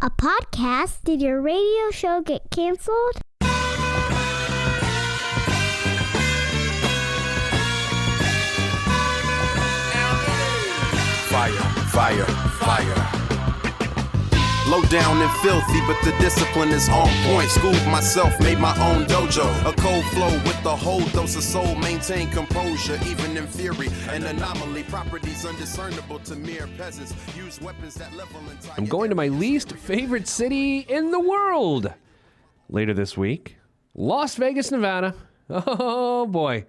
A podcast? Did your radio show get canceled? Fire. Low down and filthy, but the discipline is on point. Schooled myself, made my own dojo. A cold flow with the whole dose of soul. Maintain composure, even in fury. An anomaly, properties undiscernible to mere peasants. Use weapons that level entire... I'm going to my least favorite city in the world later this week. Las Vegas, Nevada. Oh, boy.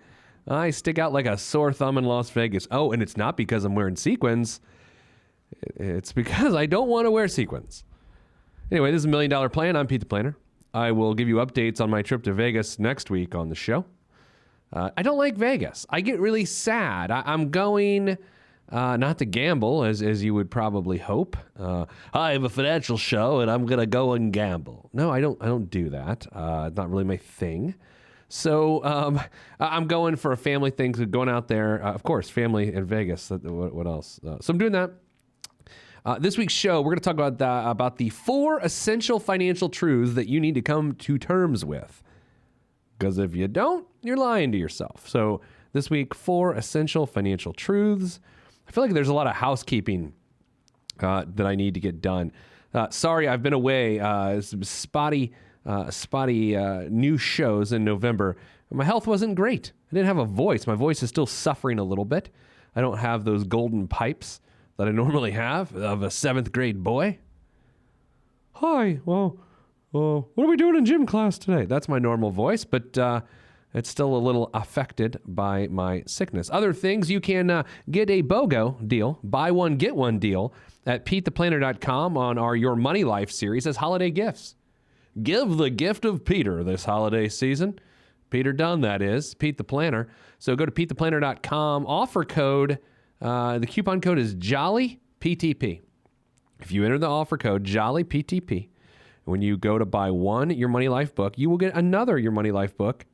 I stick out like a sore thumb in Las Vegas. Oh, and it's not because I'm wearing sequins. It's because I don't want to wear sequins. Anyway, this is $1 Million Plan. I'm Pete the Planner. I will give you updates on my trip to Vegas next week on the show. I don't like Vegas. I get really sad. I'm going not to gamble, as you would probably hope. I have a financial show, and I'm going to go and gamble. No, I don't do that. It's not really my thing. So I'm going for a family thing, so going out there. Of course, family in Vegas. What else? So I'm doing that. This week's show, we're going to talk about the 4 essential financial truths that you need to come to terms with. Because if you don't, you're lying to yourself. So this week, 4 essential financial truths. I feel like there's a lot of housekeeping that I need to get done. Sorry, I've been away. Some spotty new shows in November. My health wasn't great. I didn't have a voice. My voice is still suffering a little bit. I don't have those golden pipes that I normally have of a 7th grade boy. Hi, well, what are we doing in gym class today? That's my normal voice, but it's still a little affected by my sickness. Other things, you can get a BOGO deal, buy one, get one deal at PeteThePlanner.com on our Your Money Life series as holiday gifts. Give the gift of Peter this holiday season. Peter Dunn, that is, Pete the Planner. So go to PeteThePlanner.com, offer code. The coupon code is JollyPTP. If you enter the offer code JollyPTP, when you go to buy one Your Money Life book, you will get another Your Money Life book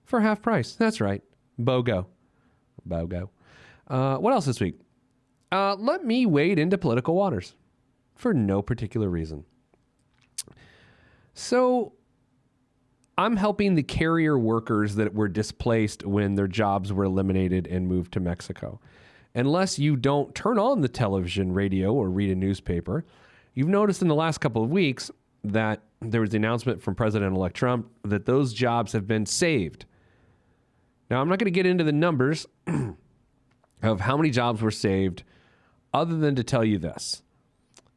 for half price. That's right. BOGO. What else this week? Let me wade into political waters for no particular reason. So I'm helping the carrier workers that were displaced when their jobs were eliminated and moved to Mexico. Unless you don't turn on the television, radio, or read a newspaper, you've noticed in the last couple of weeks that there was the announcement from President-elect Trump that those jobs have been saved. Now, I'm not going to get into the numbers of how many jobs were saved, other than to tell you this.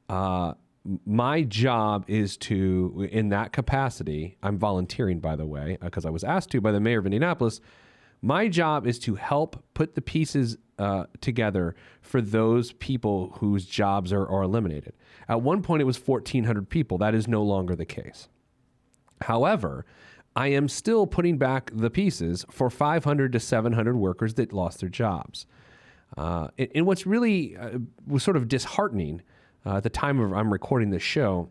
My job is to, in that capacity, I'm volunteering, by the way, because I was asked to by the mayor of Indianapolis. My job is to help put the pieces together for those people whose jobs are eliminated. At one point, it was 1,400 people. That is no longer the case. However, I am still putting back the pieces for 500 to 700 workers that lost their jobs. And what's really was sort of disheartening at the time of I'm recording this show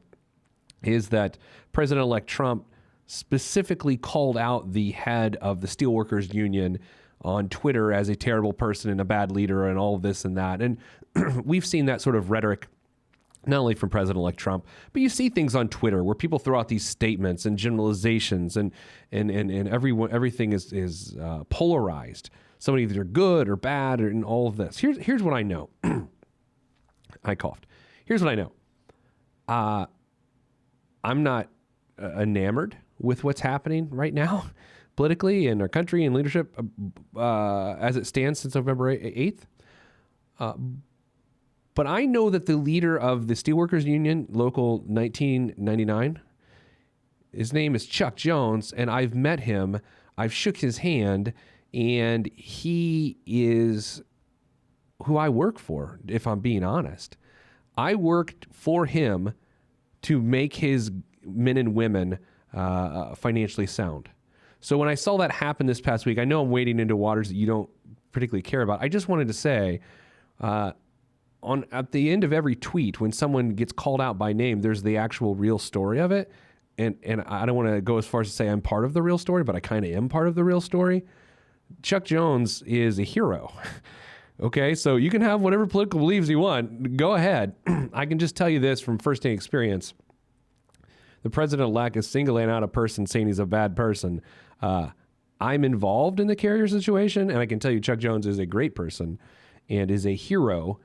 is that President-elect Trump specifically called out the head of the Steelworkers Union on Twitter as a terrible person and a bad leader and all of this and that. And we've seen that sort of rhetoric not only from President-elect Trump, but you see things on Twitter where people throw out these statements and generalizations and everything is polarized. Somebody either good or bad and all of this. Here's what I know. I coughed. Here's what I know. I'm not enamored with what's happening right now politically in our country and leadership as it stands since November 8th. But I know that the leader of the Steelworkers Union, Local 1999, his name is Chuck Jones, and I've met him. I've shook his hand, and he is who I work for, if I'm being honest. I worked for him to make his men and women financially sound. So when I saw that happen this past week, I know I'm wading into waters that you don't particularly care about. I just wanted to say, at the end of every tweet, when someone gets called out by name, there's the actual real story of it. And I don't want to go as far as to say I'm part of the real story, but I kind of am part of the real story. Chuck Jones is a hero. Okay, so you can have whatever political beliefs you want. Go ahead. I can just tell you this from firsthand experience. The president-elect is singling out a person saying he's a bad person. I'm involved in the carrier situation, and I can tell you Chuck Jones is a great person and is a hero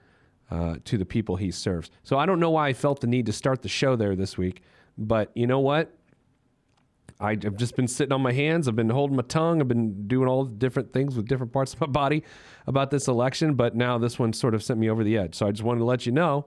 to the people he serves. So I don't know why I felt the need to start the show there this week, but you know what? I've just been sitting on my hands. I've been holding my tongue. I've been doing all the different things with different parts of my body about this election, but now this one sort of sent me over the edge. So I just wanted to let you know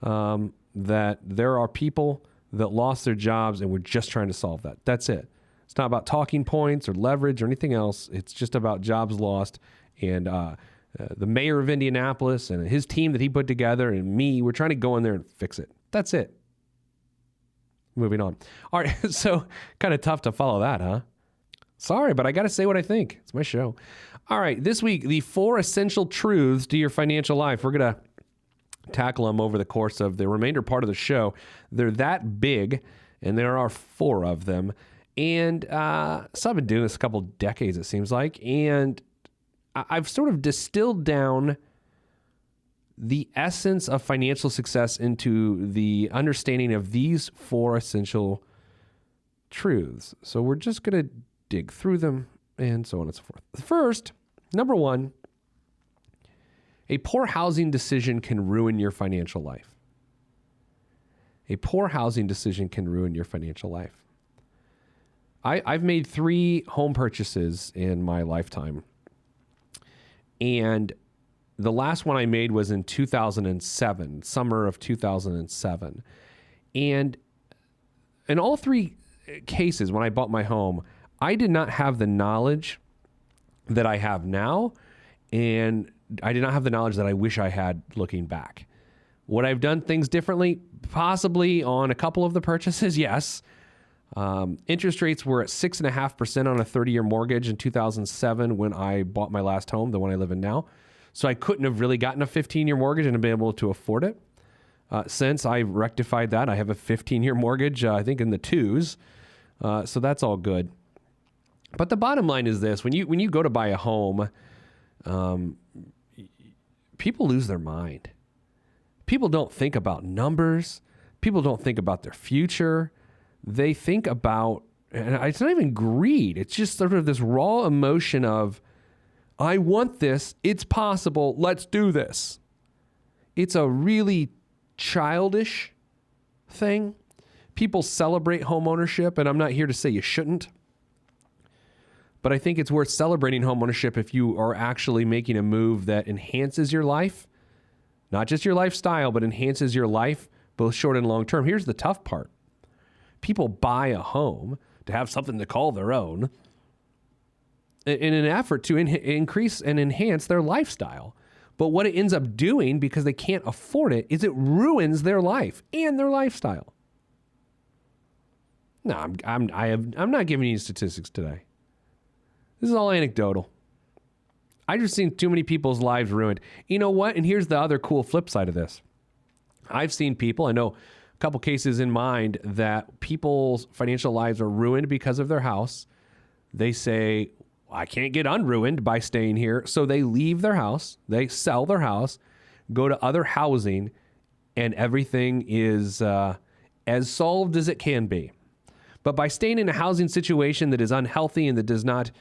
that there are people that lost their jobs, and we're just trying to solve that. That's it. It's not about talking points or leverage or anything else. It's just about jobs lost. And the mayor of Indianapolis and his team that he put together and me, we're trying to go in there and fix it. That's it. Moving on. All right, so kind of tough to follow that, huh? Sorry, but I got to say what I think. It's my show. All right, this week, the 4 essential truths to your financial life. We're going to tackle them over the course of the remainder part of the show. They're that big, and there are 4 of them. And so I've been doing this a couple decades, it seems like, and I've sort of distilled down the essence of financial success into the understanding of these 4 essential truths. So we're just going to dig through them and so on and so forth. First, number 1, a poor housing decision can ruin your financial life. A poor housing decision can ruin your financial life. I've made 3 home purchases in my lifetime, and the last one I made was in 2007, summer of 2007. And in all 3 cases, when I bought my home, I did not have the knowledge that I have now, and I did not have the knowledge that I wish I had looking back. Would I have done things differently? Possibly on a couple of the purchases, yes. Interest rates were at 6.5% on a 30-year mortgage in 2007 when I bought my last home, the one I live in now. So I couldn't have really gotten a 15-year mortgage and been able to afford it. Since I rectified that, I have a 15-year mortgage, I think in the 2s. So that's all good. But the bottom line is this. When you go to buy a home, people lose their mind. People don't think about numbers. People don't think about their future. They think about, and it's not even greed. It's just sort of this raw emotion of, I want this. It's possible. Let's do this. It's a really childish thing. People celebrate home ownership, and I'm not here to say you shouldn't. But I think it's worth celebrating home ownership if you are actually making a move that enhances your life, not just your lifestyle, but enhances your life, both short and long term. Here's the tough part. People buy a home to have something to call their own in an effort to increase and enhance their lifestyle. But what it ends up doing, because they can't afford it, is it ruins their life and their lifestyle. No, I'm not giving you statistics today. This is all anecdotal. I just seen too many people's lives ruined. You know what? And here's the other cool flip side of this. I've seen people, I know a couple cases in mind, that people's financial lives are ruined because of their house. They say, I can't get unruined by staying here. So they leave their house, they sell their house, go to other housing, and everything is as solved as it can be. But by staying in a housing situation that is unhealthy and that does not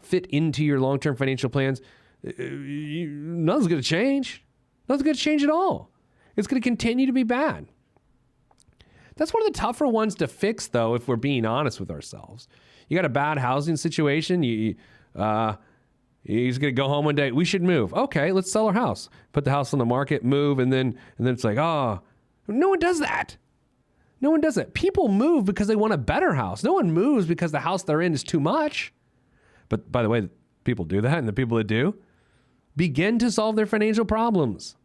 fit into your long-term financial plans, nothing's going to change. Nothing's going to change at all. It's going to continue to be bad. That's one of the tougher ones to fix, though, if we're being honest with ourselves. You got a bad housing situation. He's going to go home one day. We should move. Okay, let's sell our house. Put the house on the market, move, and then it's like, oh, no one does that. No one does it. People move because they want a better house. No one moves because the house they're in is too much. But by the way, people do that, and the people that do begin to solve their financial problems.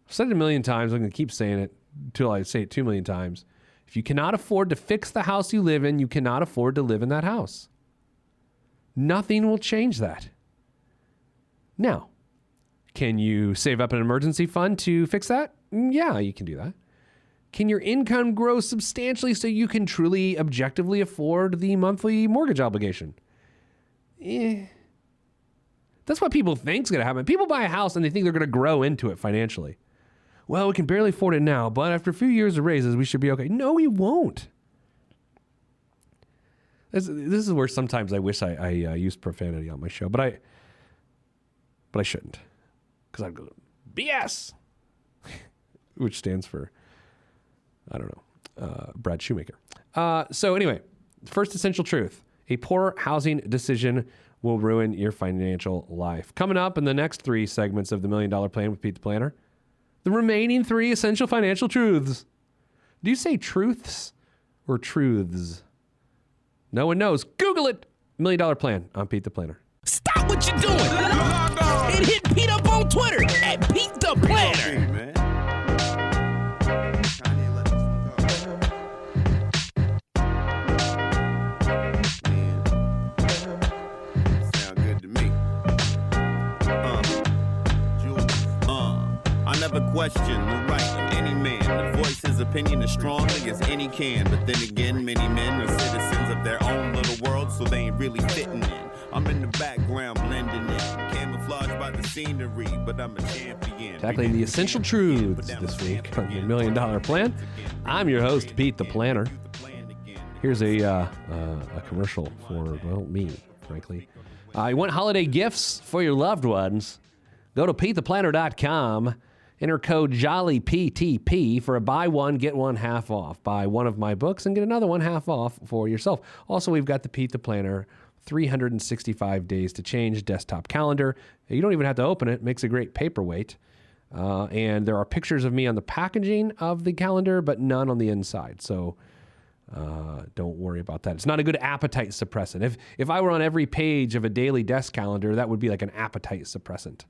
I've said it a million times. I'm going to keep saying it until I say it 2 million times. If you cannot afford to fix the house you live in, you cannot afford to live in that house. Nothing will change that. Now, can you save up an emergency fund to fix that? Yeah, you can do that. Can your income grow substantially so you can truly objectively afford the monthly mortgage obligation? That's That's what people think is going to happen. People buy a house and they think they're going to grow into it financially. Well, we can barely afford it now, but after a few years of raises, we should be okay. No, you won't. This is where sometimes I wish I used profanity on my show, but I shouldn't, because I'd go BS, which stands for, I don't know, Brad Shoemaker. So anyway, first essential truth: a poor housing decision will ruin your financial life. Coming up in the next 3 segments of the $1 Million Plan with Pete the Planner, the remaining 3 essential financial truths. Do you say truths or truths? No one knows. Google it. $1 Million Plan. I'm Pete the Planner. Stop what you're doing and hit Pete up on Twitter at Pete the Planner. Sound good to me. I never question the right of any man to voice his opinion as strongly as any can. But then again, many men are citizens of their own little world, so they ain't really fitting in. I'm in the background blending in, camouflaged by the scenery, but I'm a champion. Tackling the essential truths this week on the $1 Million Plan. I'm your host, Pete the Planner. Here's a commercial for, well, me, frankly. You want holiday gifts for your loved ones? Go to PeteThePlanner.com. Enter code JOLLYPTP for a buy one, get one half off. Buy one of my books and get another one half off for yourself. Also, we've got the Pete the Planner 365 Days to Change desktop calendar. You don't even have to open it. It makes a great paperweight. And there are pictures of me on the packaging of the calendar, but none on the inside. So don't worry about that. It's not a good appetite suppressant. If I were on every page of a daily desk calendar, that would be like an appetite suppressant.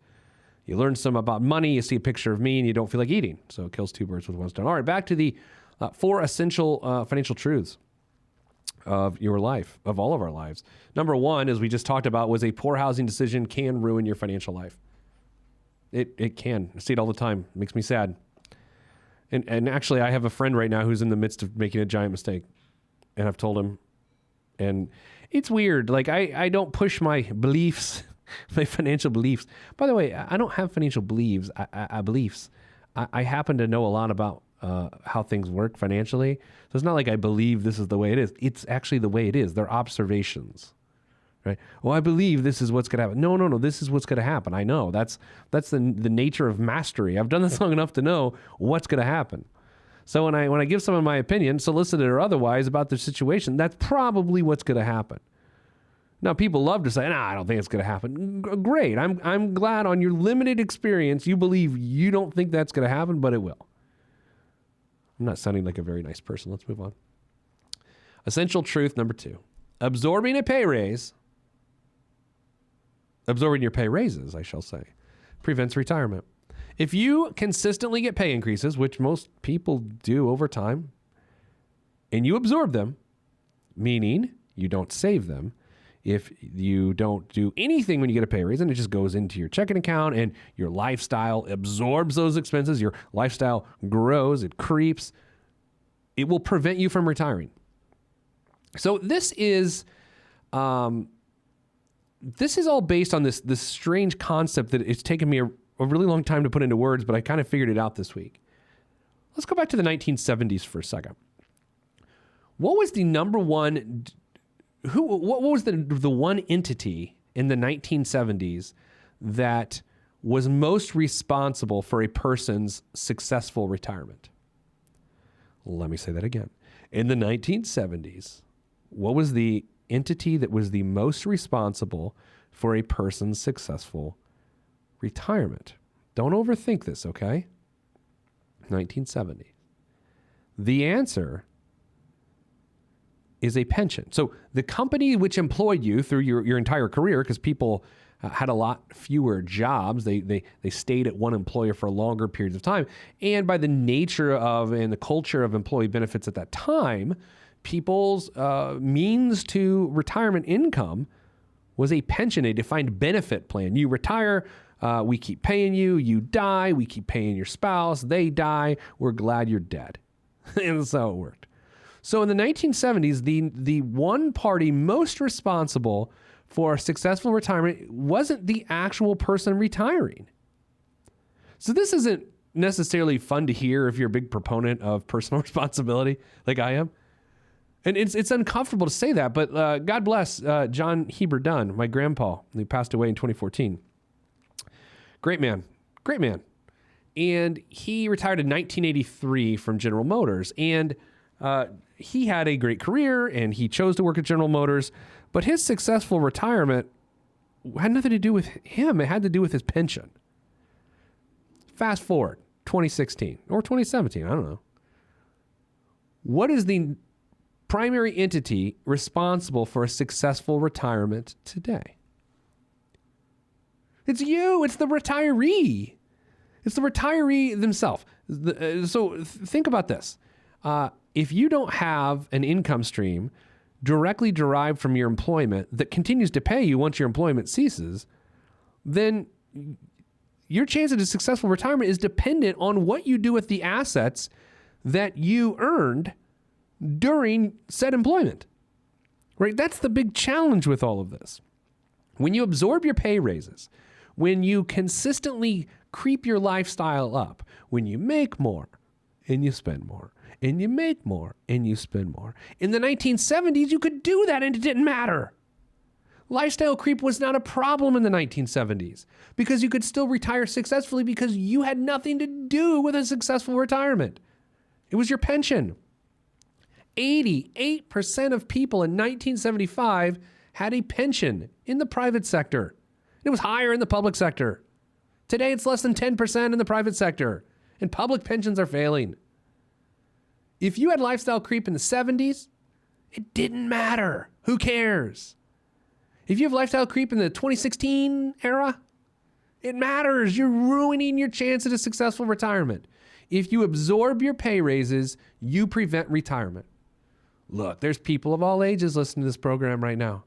You learn some about money, you see a picture of me, and you don't feel like eating. So it kills 2 birds with 1 stone. All right, back to the 4 essential financial truths of your life, of all of our lives. Number 1, as we just talked about, was a poor housing decision can ruin your financial life. It can. I see it all the time. It makes me sad. And actually, I have a friend right now who's in the midst of making a giant mistake. And I've told him. And it's weird. Like, I don't push my beliefs, my financial beliefs. By the way, I don't have financial beliefs. I happen to know a lot about how things work financially. So it's not like I believe this is the way it is. It's actually the way it is. They're observations, right? Well, I believe this is what's going to happen. No. This is what's going to happen. I know. That's the nature of mastery. I've done this long enough to know what's going to happen. So when I give someone my opinion, solicited or otherwise, about their situation, that's probably what's going to happen. Now, people love to say, I don't think it's going to happen. Great. I'm glad on your limited experience you believe you don't think that's going to happen, but it will. I'm not sounding like a very nice person. Let's move on. Essential truth number 2. Absorbing your pay raises, I shall say, prevents retirement. If you consistently get pay increases, which most people do over time, and you absorb them, meaning you don't save them, if you don't do anything when you get a pay raise and it just goes into your checking account and your lifestyle absorbs those expenses, your lifestyle grows, it creeps, it will prevent you from retiring. So this is all based on this strange concept that it's taken me a really long time to put into words, but I kind of figured it out this week. Let's go back to the 1970s for a second. What was the number one... What was the one entity in the 1970s that was most responsible for a person's successful retirement? Let me say that again. In the 1970s, what was the entity that was the most responsible for a person's successful retirement? Don't overthink this, okay? 1970. The answer is a pension. So the company which employed you through your entire career, because people had a lot fewer jobs, they stayed at one employer for longer periods of time, and by the nature of and the culture of employee benefits at that time, people's means to retirement income was a pension, a defined benefit plan. You retire, we keep paying you. You die, we keep paying your spouse. They die, we're glad you're dead. And that's how it worked. So in the 1970s, the one party most responsible for a successful retirement wasn't the actual person retiring. So this isn't necessarily fun to hear if you're a big proponent of personal responsibility like I am. And it's uncomfortable to say that, but God bless John Heber Dunn, my grandpa, who passed away in 2014. Great man. And he retired in 1983 from General Motors. And he had a great career, and he chose to work at General Motors. But his successful retirement had nothing to do with him. It had to do with his pension. Fast forward, 2016 or 2017, I don't know. What is the primary entity responsible for a successful retirement today? It's you. It's the retiree. It's the retiree themselves. So think about this. If you don't have an income stream directly derived from your employment that continues to pay you once your employment ceases, then your chance of a successful retirement is dependent on what you do with the assets that you earned during said employment, right? That's the big challenge with all of this. When you absorb your pay raises, when you consistently creep your lifestyle up, when you make more and you spend more, and you make more and you spend more. In the 1970s, you could do that and it didn't matter. Lifestyle creep was not a problem in the 1970s because you could still retire successfully because you had nothing to do with a successful retirement. It was your pension. 88% of people in 1975 had a pension in the private sector. It was higher in the public sector. Today, it's less than 10% in the private sector, and public pensions are failing. If you had lifestyle creep in the 70s, it didn't matter. Who cares? If you have lifestyle creep in the 2016 era, it matters. You're ruining your chance at a successful retirement. If you absorb your pay raises, you prevent retirement. Look, there's people of all ages listening to this program right now.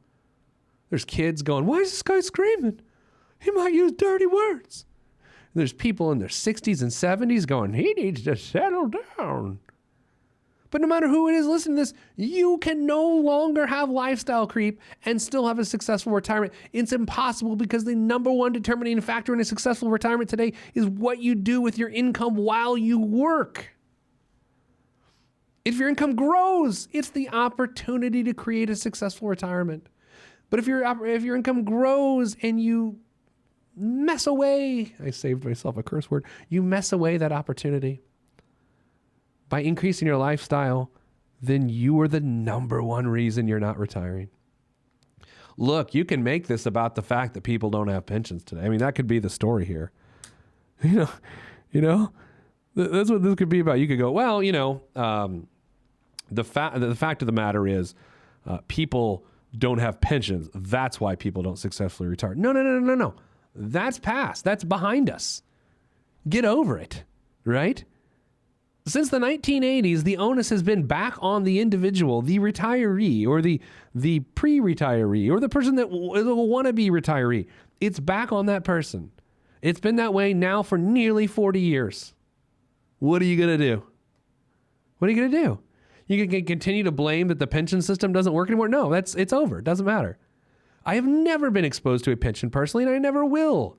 There's kids going, why is this guy screaming? He might use dirty words. There's people in their 60s and 70s going, he needs to settle down. But no matter who it is listening to this, you can no longer have lifestyle creep and still have a successful retirement. It's impossible because the number one determining factor in a successful retirement today is what you do with your income while you work. If your income grows, it's the opportunity to create a successful retirement. But if your income grows and you mess away, I saved myself a curse word, you mess away that opportunity by increasing your lifestyle, then you are the number one reason you're not retiring. Look, you can make this about the fact that people don't have pensions today. I mean, that could be the story here. You know, that's what this could be about. You could go, well, the fact of the matter is, people don't have pensions. That's why people don't successfully retire. No. That's past. That's behind us. Get over it, right? Since the 1980s, the onus has been back on the individual, the retiree, or the pre-retiree, or the person that will want to be retiree. It's back on that person. It's been that way now for nearly 40 years. What are you going to do? What are you going to do? You can continue to blame that the pension system doesn't work anymore? No, it's over. It doesn't matter. I have never been exposed to a pension personally, and I never will.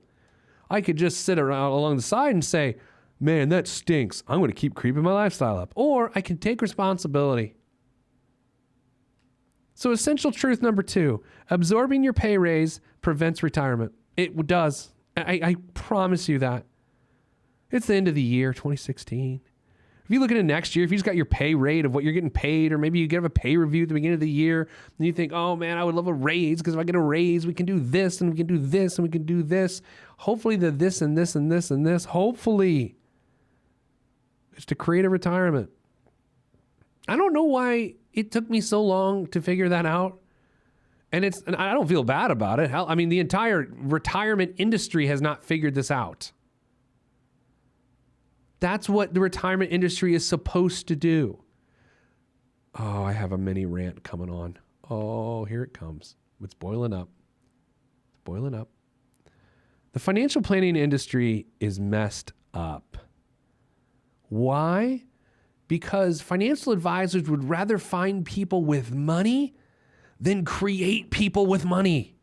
I could just sit around along the side and say, man, that stinks. I'm going to keep creeping my lifestyle up. Or I can take responsibility. So essential truth number 2, absorbing your pay raise prevents retirement. It does. I promise you that. It's the end of the year, 2016. If you look at it next year, if you just got your pay rate of what you're getting paid, or maybe you get a pay review at the beginning of the year, and you think, oh man, I would love a raise, because if I get a raise, we can do this, and we can do this, and we can do this. Hopefully the this and this and this and this, hopefully, is to create a retirement. I don't know why it took me so long to figure that out. And I don't feel bad about it. Hell, I mean, the entire retirement industry has not figured this out. That's what the retirement industry is supposed to do. Oh, I have a mini rant coming on. Oh, here it comes. It's boiling up. It's boiling up. The financial planning industry is messed up. Why? because financial advisors would rather find people with money than create people with money.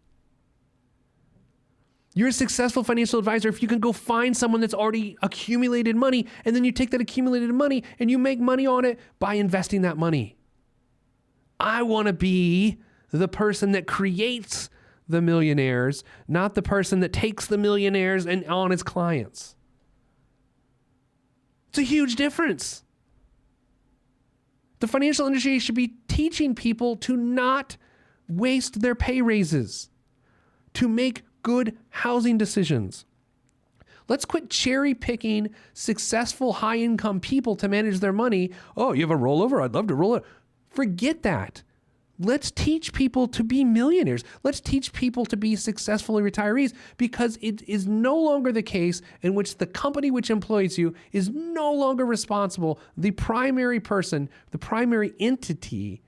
You're a successful financial advisor if you can go find someone that's already accumulated money, and then you take that accumulated money and you make money on it by investing that money. I want to be the person that creates the millionaires, not the person that takes the millionaires and on his clients. It's a huge difference. The financial industry should be teaching people to not waste their pay raises, to make good housing decisions. Let's quit cherry picking successful high income people to manage their money. Oh, you have a rollover? I'd love to roll it. Forget that. Let's teach people to be millionaires. Let's teach people to be successful retirees, because it is no longer the case in which the company which employs you is no longer responsible, the primary person, the primary entity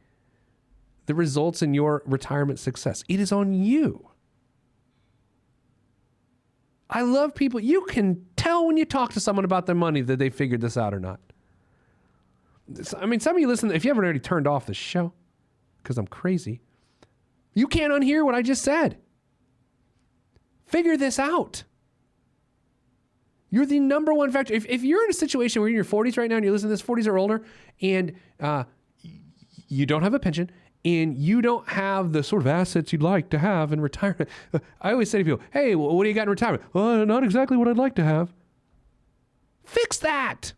that results in your retirement success. It is on you. I love people. You can tell when you talk to someone about their money that they figured this out or not. I mean, some of you listen, if you haven't already turned off the show, because I'm crazy, you can't unhear what I just said. Figure this out. You're the number one factor. If you're in a situation where you're in your 40s right now and you're listening to this, 40s or older, and you don't have a pension, and you don't have the sort of assets you'd like to have in retirement. I always say to people, hey, what do you got in retirement? Well, not exactly what I'd like to have. Fix that.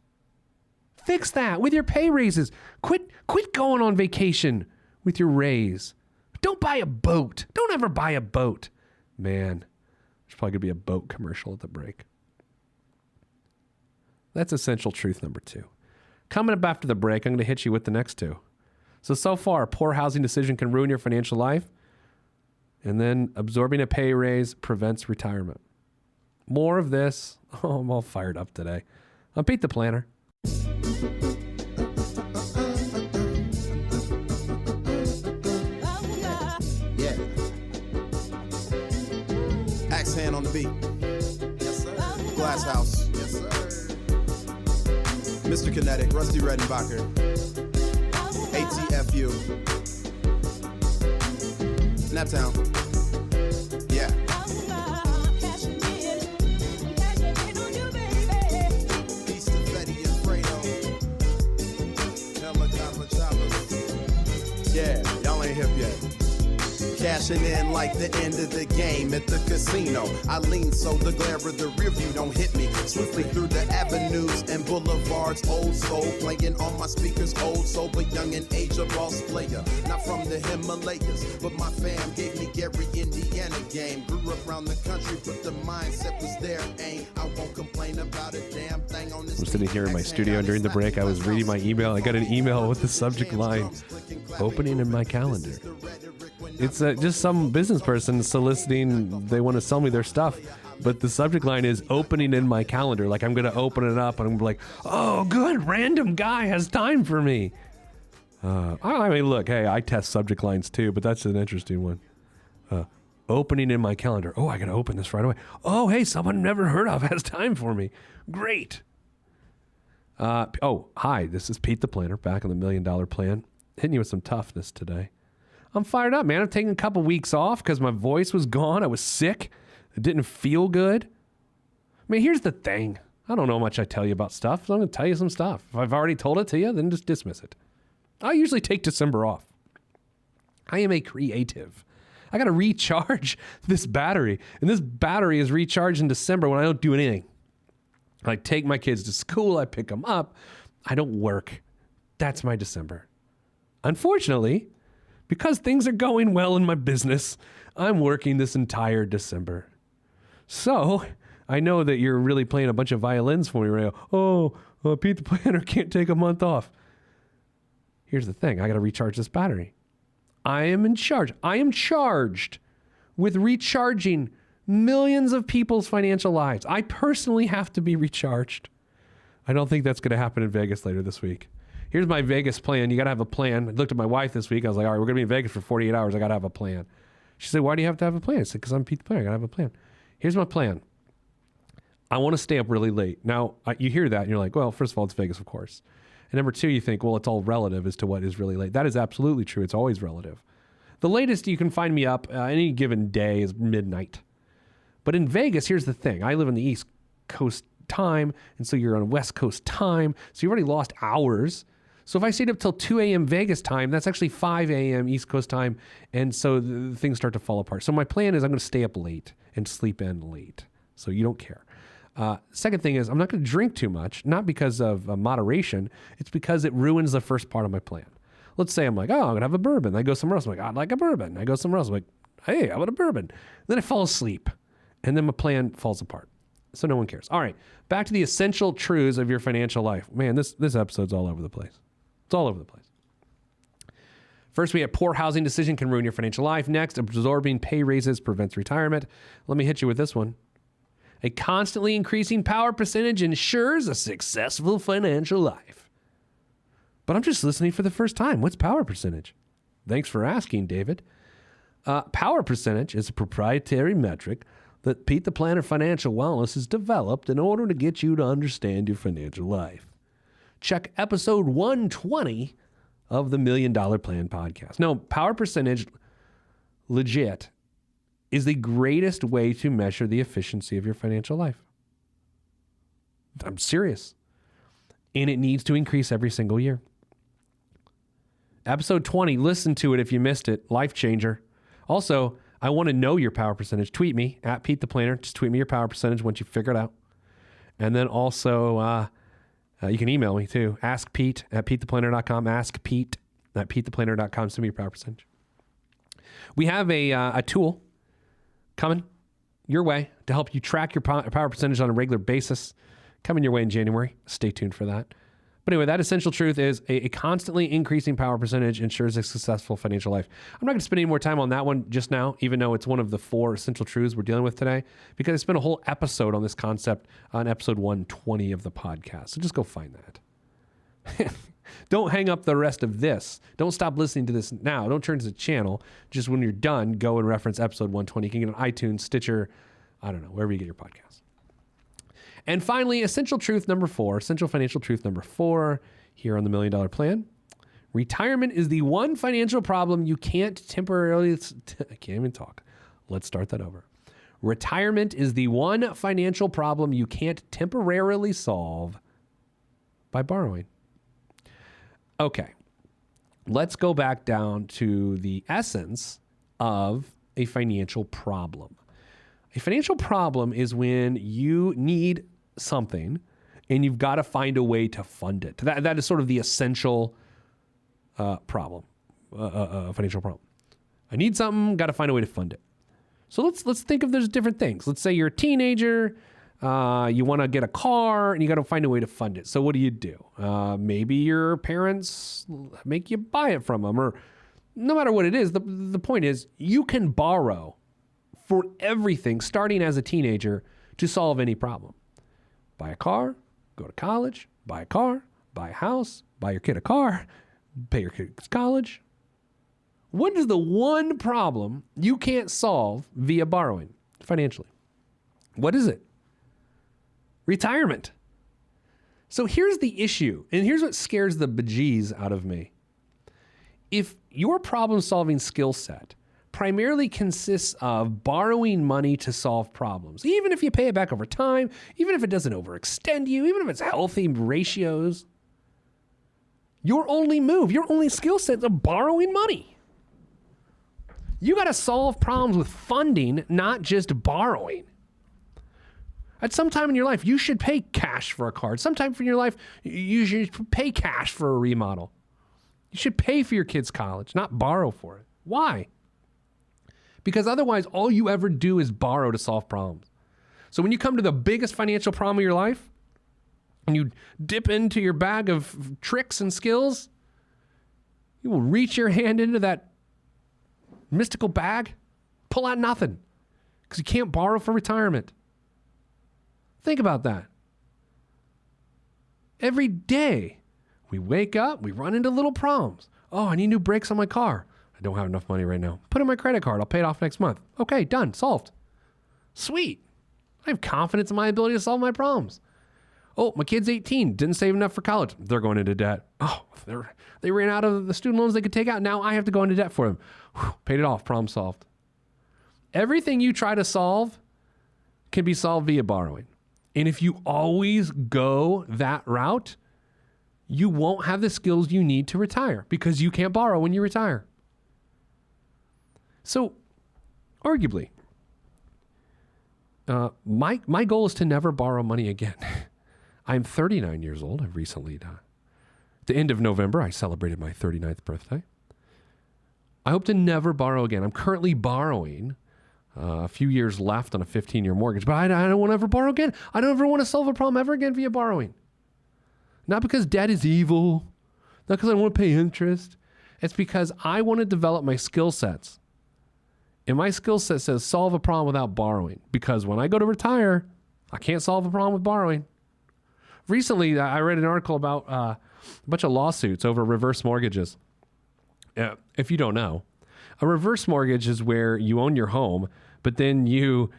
Fix that with your pay raises. Quit going on vacation with your raise. Don't buy a boat. Don't ever buy a boat. Man, there's probably going to be a boat commercial at the break. That's essential truth number 2. Coming up after the break, I'm going to hit you with the next 2. So far, a poor housing decision can ruin your financial life, and then absorbing a pay raise prevents retirement. More of this. Oh, I'm all fired up today. I'm Pete the Planner. Yeah. Axe hand on the beat. Yes, sir. Glass House. Yes, sir. Mr. Kinetic, Rusty Redenbacher. ATFU. Naptown. Yeah. Peace to Fetty and Fredo. Helicopter choppers. Yeah, y'all ain't hip yet. Cashing in like the end of the game at the casino. I lean so the glare of the rear view don't hit me. Swiftly through the avenues and boulevards, old soul playing on my speakers, old soul but young and age a boss player. Not from the Himalayas, but my fam gave me Gary, Indiana game. Grew up around the country, but the mindset was there. Ain't I won't complain about a damn thing on this. I'm sitting here in my studio, and during the break, I was reading my email. I got an email with the subject line, opening in my calendar. It's just some business person soliciting, they want to sell me their stuff, but the subject line is opening in my calendar. Like I'm going to open it up and I'm like, oh, good, random guy has time for me. I mean, look, hey, I test subject lines too, but that's an interesting one. Opening in my calendar. Oh, I got to open this right away. Oh, hey, someone I've never heard of has time for me. Great. Hi, this is Pete the Planner, back on the $1 Million Plan, hitting you with some toughness today. I'm fired up, man. I'm taking a couple weeks off because my voice was gone. I was sick. It didn't feel good. I mean, here's the thing. I don't know much I tell you about stuff, so I'm going to tell you some stuff. If I've already told it to you, then just dismiss it. I usually take December off. I am a creative. I got to recharge this battery, and this battery is recharged in December when I don't do anything. I take my kids to school. I pick them up. I don't work. That's my December. Unfortunately, because things are going well in my business, I'm working this entire December. So I know that you're really playing a bunch of violins for me right now. Oh, Pete the Planner can't take a month off. Here's the thing. I got to recharge this battery. I am in charge. I am charged with recharging millions of people's financial lives. I personally have to be recharged. I don't think that's going to happen in Vegas later this week. Here's my Vegas plan. You got to have a plan. I looked at my wife this week. I was like, all right, we're going to be in Vegas for 48 hours. I got to have a plan. She said, why do you have to have a plan? I said, because I'm Pete the Planner. I got to have a plan. Here's my plan. I want to stay up really late. Now, you hear that and you're like, well, first of all, it's Vegas, of course. And number two, you think, well, it's all relative as to what is really late. That is absolutely true. It's always relative. The latest you can find me up any given day is midnight. But in Vegas, here's the thing. I live on the East Coast time, and so you're on West Coast time. So you've already lost hours. So if I stayed up till 2 a.m. Vegas time, that's actually 5 a.m. East Coast time. And so things start to fall apart. So my plan is I'm going to stay up late and sleep in late. So you don't care. Second thing is I'm not going to drink too much, not because of moderation. It's because it ruins the first part of my plan. Let's say I'm like, oh, I'm going to have a bourbon. I go somewhere else. I'm like, I'd like a bourbon. I go somewhere else. I'm like, hey, how about a bourbon? Then I fall asleep. And then my plan falls apart. So no one cares. All right, back to the essential truths of your financial life. Man, this episode's all over the place. It's all over the place. First, we have poor housing decision can ruin your financial life. Next, absorbing pay raises prevents retirement. Let me hit you with this one. A constantly increasing power percentage ensures a successful financial life. But I'm just listening for the first time. What's power percentage? Thanks for asking, David. Power percentage is a proprietary metric that Pete the Planner Financial Wellness has developed in order to get you to understand your financial life. Check episode 120 of the $1 Million Plan podcast. No, power percentage, legit, is the greatest way to measure the efficiency of your financial life. I'm serious. And it needs to increase every single year. Episode 20, listen to it if you missed it. Life changer. Also, I want to know your power percentage. Tweet me at Pete the Planner. Just tweet me your power percentage once you figure it out. And then also, you can email me too. AskPete at PeteThePlanner.com. AskPete at PeteThePlanner.com. Send me your power percentage. We have a tool coming your way to help you track your power percentage on a regular basis. Coming your way in January. Stay tuned for that. But anyway, that essential truth is a constantly increasing power percentage ensures a successful financial life. I'm not going to spend any more time on that one just now, even though it's one of the 4 essential truths we're dealing with today, because I spent a whole episode on this concept on episode 120 of the podcast. So just go find that. Don't hang up the rest of this. Don't stop listening to this now. Don't turn to the channel. Just when you're done, go and reference episode 120. You can get it on iTunes, Stitcher, I don't know, wherever you get your podcast. And finally, essential truth number 4, essential financial truth number 4 here on the $1 Million Plan. Retirement is the one financial problem you can't temporarily, I can't even talk. Let's start that over. Retirement is the one financial problem you can't temporarily solve by borrowing. Okay, let's go back down to the essence of a financial problem. A financial problem is when you need something and you've got to find a way to fund it. That is sort of the essential problem, financial problem. I need something, got to find a way to fund it. So let's think of those different things. Let's say you're a teenager, you want to get a car and you got to find a way to fund it. So what do? Maybe your parents make you buy it from them, or no matter what it is, the point is you can borrow for everything starting as a teenager to solve any problem. Buy a car, go to college, buy a car, buy a house, buy your kid a car, pay your kid's college. What is the one problem you can't solve via borrowing financially? What is it? Retirement. So here's the issue, and here's what scares the bejeez out of me. If your problem-solving skill set primarily consists of borrowing money to solve problems, even if you pay it back over time, even if it doesn't overextend you, even if it's healthy ratios, your only move, your only skill set is borrowing money. You got to solve problems with funding, not just borrowing. At some time in your life, you should pay cash for a car. Sometime in your life, you should pay cash for a remodel. You should pay for your kid's college, not borrow for it. Why? Because otherwise, all you ever do is borrow to solve problems. So when you come to the biggest financial problem of your life, and you dip into your bag of tricks and skills, you will reach your hand into that mystical bag, pull out nothing, because you can't borrow for retirement. Think about that. Every day, we wake up, we run into little problems. Oh, I need new brakes on my car. I don't have enough money right now. Put in my credit card. I'll pay it off next month. Okay, done. Solved. Sweet. I have confidence in my ability to solve my problems. Oh, my kid's 18, didn't save enough for college. They're going into debt. Oh, they ran out of the student loans they could take out. Now I have to go into debt for them. Whew, paid it off, problem solved. Everything you try to solve can be solved via borrowing. And if you always go that route, you won't have the skills you need to retire because you can't borrow when you retire. So, arguably, my goal is to never borrow money again. I'm 39 years old. I've recently died. At the end of November, I celebrated my 39th birthday. I hope to never borrow again. I'm currently borrowing a few years left on a 15-year mortgage, but I don't want to ever borrow again. I don't ever want to solve a problem ever again via borrowing. Not because debt is evil, not because I want to pay interest. It's because I want to develop my skill sets. And my skill set says solve a problem without borrowing, because when I go to retire, I can't solve a problem with borrowing. Recently, I read an article about a bunch of lawsuits over reverse mortgages. If you don't know, a reverse mortgage is where you own your home, but then you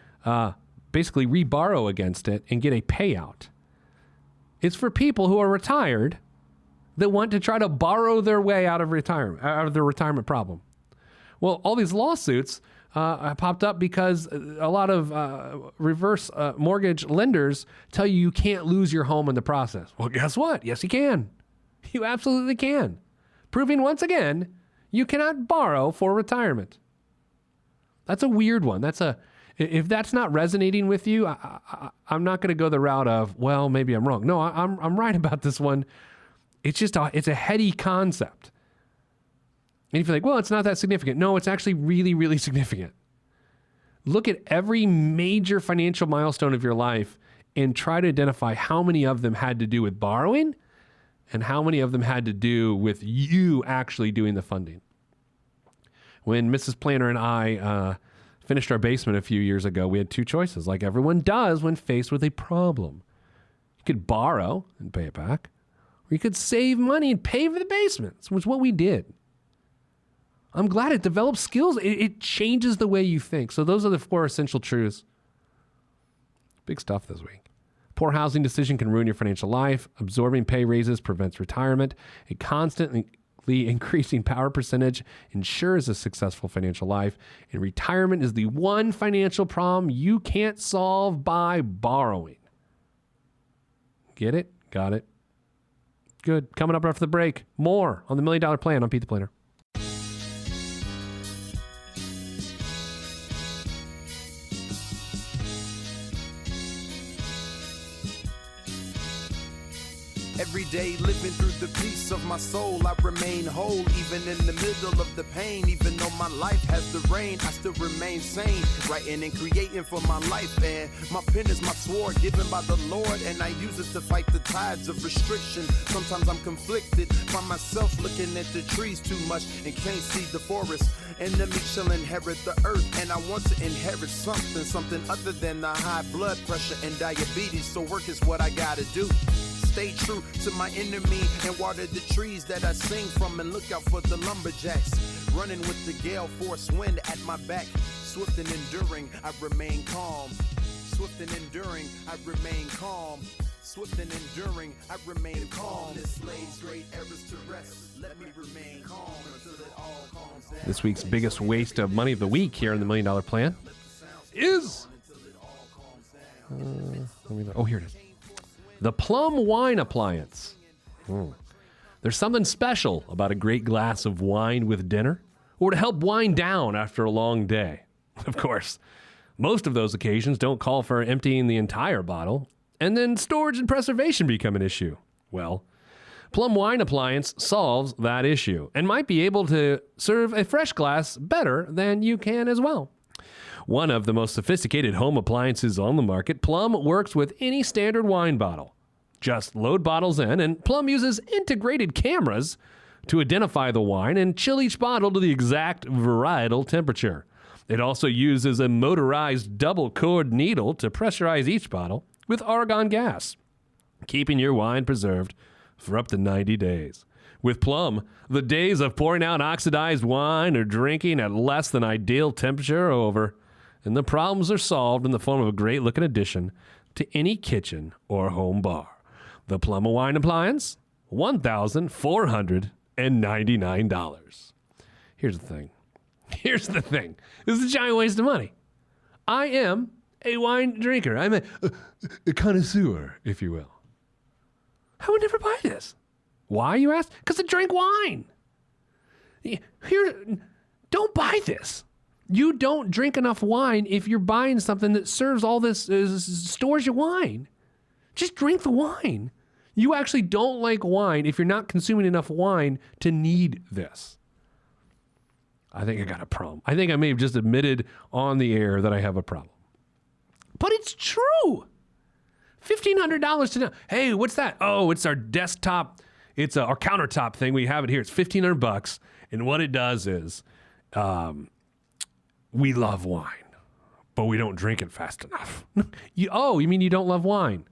basically reborrow against it and get a payout. It's for people who are retired that want to try to borrow their way out of retirement, out of their retirement problem. Well, all these lawsuits popped up because a lot of reverse mortgage lenders tell you can't lose your home in the process. Well, guess what? Yes, you can. You absolutely can. Proving once again, you cannot borrow for retirement. That's a weird one. If that's not resonating with you, I'm not going to go the route of, well, maybe I'm wrong. No, I'm right about this one. It's just it's a heady concept. And if you're like, well, it's not that significant. No, it's actually really, really significant. Look at every major financial milestone of your life and try to identify how many of them had to do with borrowing and how many of them had to do with you actually doing the funding. When Mrs. Planner and I finished our basement a few years ago, we had two choices, like everyone does when faced with a problem. You could borrow and pay it back, or you could save money and pay for the basement, which is what we did. I'm glad it develops skills. It changes the way you think. So those are the 4 essential truths. Big stuff this week. Poor housing decision can ruin your financial life. Absorbing pay raises prevents retirement. A constantly increasing power percentage ensures a successful financial life. And retirement is the one financial problem you can't solve by borrowing. Get it? Got it? Good. Coming up after the break, more on the $1 Million Plan on Pete the Planner. Every day living through the peace of my soul, I remain whole, even in the middle of the pain. Even though my life has the rain, I still remain sane, writing and creating for my life. And my pen is my sword given by the Lord, and I use it to fight the tides of restriction. Sometimes I'm conflicted, find myself looking at the trees too much and can't see the forest. Enemy shall inherit the earth, and I want to inherit something other than the high blood pressure and diabetes. So work is what I gotta do. Stay true to my enemy and water the trees that I sing from, and look out for the lumberjacks. Running with the gale force wind at my back. Swift and enduring, I remain calm. Swift and enduring, I remain calm. Swift and enduring, I remain calm. This lays great errors to rest. Let me remain calm until it all calms down. This week's biggest waste of money of the week here in the $1 Million Plan is... here it is. The Plum Wine Appliance. There's something special about a great glass of wine with dinner, or to help wind down after a long day. Of course, most of those occasions don't call for emptying the entire bottle, and then storage and preservation become an issue. Well, Plum Wine Appliance solves that issue, and might be able to serve a fresh glass better than you can as well. One of the most sophisticated home appliances on the market, Plum works with any standard wine bottle. Just load bottles in, and Plum uses integrated cameras to identify the wine and chill each bottle to the exact varietal temperature. It also uses a motorized double-cord needle to pressurize each bottle with argon gas, keeping your wine preserved for up to 90 days. With Plum, the days of pouring out oxidized wine or drinking at less than ideal temperature are over, and the problems are solved in the form of a great-looking addition to any kitchen or home bar. The Plum of Wine appliance, $1,499. Here's the thing. This is a giant waste of money. I am a wine drinker. I'm a connoisseur, if you will. I would never buy this. Why, you ask? Because I drink wine. Don't buy this. You don't drink enough wine if you're buying something that serves all this, stores your wine. Just drink the wine. You actually don't like wine if you're not consuming enough wine to need this. I think I got a problem. I think I may have just admitted on the air that I have a problem. But it's true. $1,500 to know. Hey, what's that? Oh, it's our desktop. It's our countertop thing. We have it here. It's $1,500. And what it does is we love wine, but we don't drink it fast enough. You mean you don't love wine?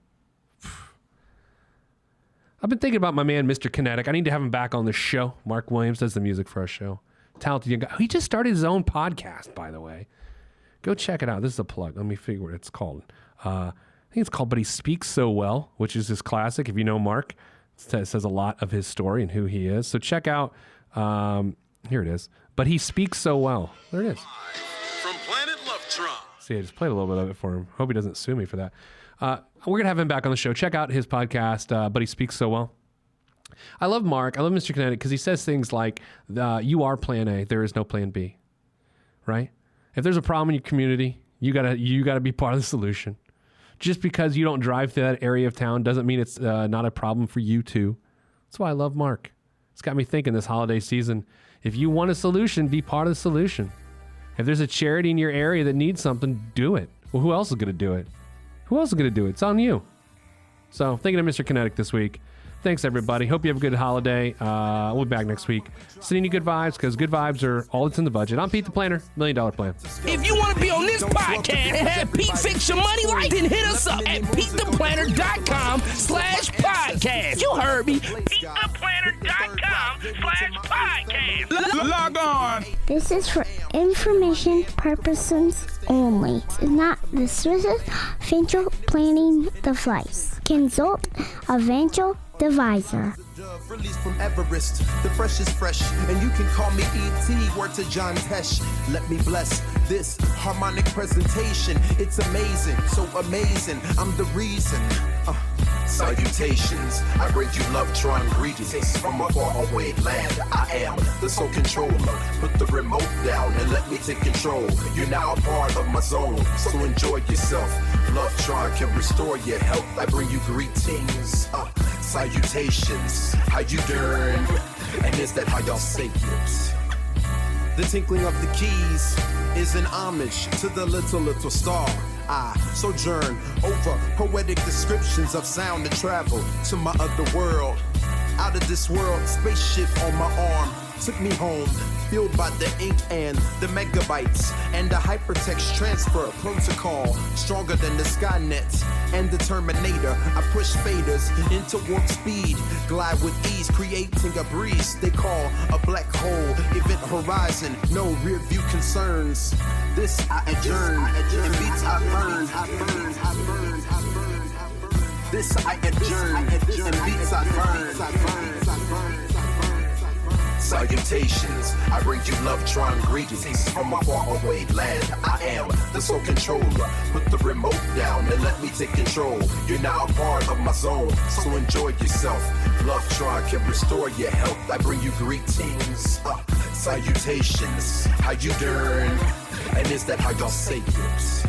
I've been thinking about my man, Mr. Kinetic. I need to have him back on the show. Mark Williams does the music for our show. Talented young guy. He just started his own podcast, by the way. Go check it out. This is a plug. Let me figure what it's called. I think it's called But He Speaks So Well, which is his classic. If you know Mark, it says a lot of his story and who he is. So check out, here it is. But He Speaks So Well. There it is. From Planet Lovetron. See, I just played a little bit of it for him. Hope he doesn't sue me for that. We're going to have him back on the show. Check out his podcast, But He Speaks So Well. I love Mark. I love Mr. Kinetic because he says things like, you are plan A. There is no plan B. Right? If there's a problem in your community, you gotta be part of the solution. Just because you don't drive through that area of town doesn't mean it's not a problem for you too. That's why I love Mark. It's got me thinking this holiday season. If you want a solution, be part of the solution. If there's a charity in your area that needs something, do it. Well, who else is going to do it? It's on you. So, thinking of Mr. Kinetic this week. Thanks, everybody. Hope you have a good holiday. We'll be back next week. Sending you good vibes, because good vibes are all that's in the budget. I'm Pete the Planner, $1 Million Plan. If you want to be on this podcast and have Pete fix your money life, then hit us up at PeteThePlanner.com/podcast. You heard me. PeteThePlanner.com/podcast. Log on. This is for information purposes only. It's not the Swiss financial planning device. Consult a financial advisor. Released from Everest, the fresh is fresh, and you can call me E.T. Word to John Tesh. Let me bless this harmonic presentation. It's amazing, so amazing. I'm the reason. Salutations, I bring you Lovetron greetings from a faraway land. I am the sole controller. Put the remote down and let me take control. You're now a part of my zone, so enjoy yourself. Lovetron can restore your health. I bring you greetings, salutations. How you doing? And is that how y'all say it? The tinkling of the keys is an homage to the little star. I sojourn over poetic descriptions of sound and travel to my other world. Out of this world, spaceship on my arm took me home, fueled by the ink and the megabytes and the hypertext transfer protocol, stronger than the Skynet and the Terminator. I push faders into warp speed, glide with ease, creating a breeze they call a black hole. Event horizon, no rear view concerns. This I adjourn, and beats I burn. This I adjourn, and beats I burn. Salutations, I bring you Lovetron greetings from a faraway land. I am the sole controller. Put the remote down and let me take control. You're now a part of my zone, so enjoy yourself. Lovetron can restore your health. I bring you greetings, salutations. How you doing? And is that how y'all say it?